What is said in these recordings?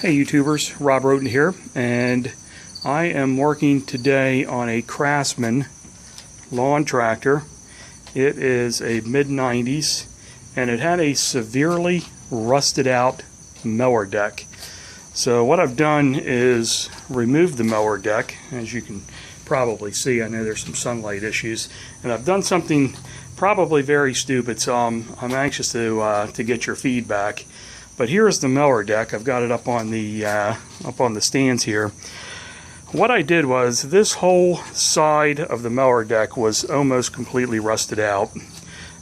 Hey YouTubers, Rob Roden here, and I am working today on a Craftsman lawn tractor. It is a mid-90s and it had a severely rusted out mower deck. So what I've done is remove the mower deck. As you can probably see, I know there's some sunlight issues, and I've done something probably very stupid, so I'm anxious to get your feedback. But here's the mower deck. I've got it up on the stands here. What I did was, this whole side of the mower deck was almost completely rusted out.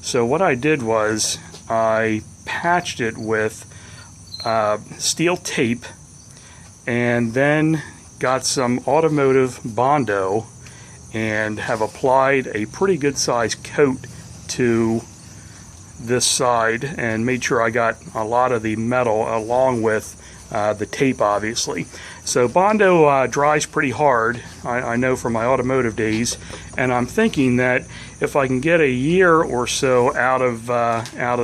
So what I did was I patched it with steel tape, and then got some automotive Bondo and have applied a pretty good sized coat to this side and made sure I got a lot of the metal along with the tape, obviously. So Bondo dries pretty hard, I know from my automotive days, and I'm thinking that if I can get a year or so out of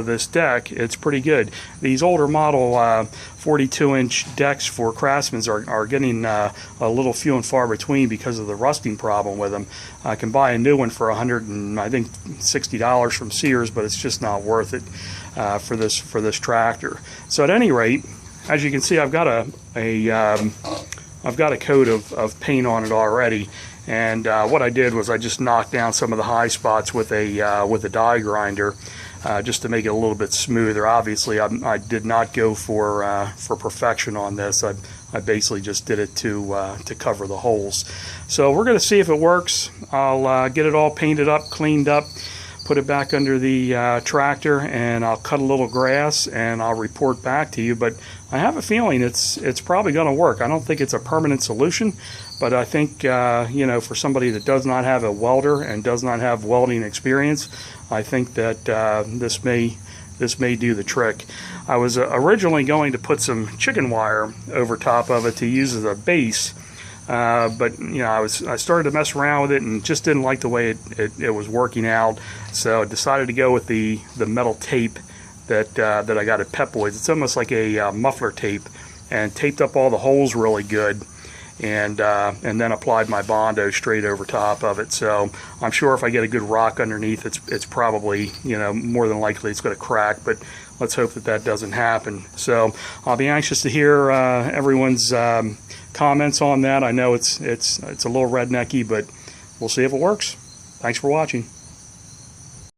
this deck, it's pretty good. These older model 42-inch decks for Craftsman's are getting a little few and far between because of the rusting problem with them. I can buy a new one for $160 from Sears, but it's just not worth it for this tractor. So at any rate, as you can see, I've got a coat of paint on it already, and what I did was I just knocked down some of the high spots with a die grinder, just to make it a little bit smoother. Obviously, I did not go for perfection on this. I basically just did it to cover the holes. So we're going to see if it works. I'll get it all painted up, cleaned up, put it back under the tractor, and I'll cut a little grass and I'll report back to you. But I have a feeling it's probably going to work. I don't think it's a permanent solution, but I think you know, for somebody that does not have a welder and does not have welding experience, I think that this may do the trick. I was originally going to put some chicken wire over top of it to use as a base, but you know, I started to mess around with it and just didn't like the way it was working out. So I decided to go with the metal tape that I got at Pep Boys. It's almost like a muffler tape, and taped up all the holes really good, and then applied my Bondo straight over top of it. So I'm sure if I get a good rock underneath, it's probably, you know, more than likely it's going to crack, but let's hope that doesn't happen. So I'll be anxious to hear everyone's comments on that. I know it's a little rednecky, but we'll see if it works. Thanks for watching.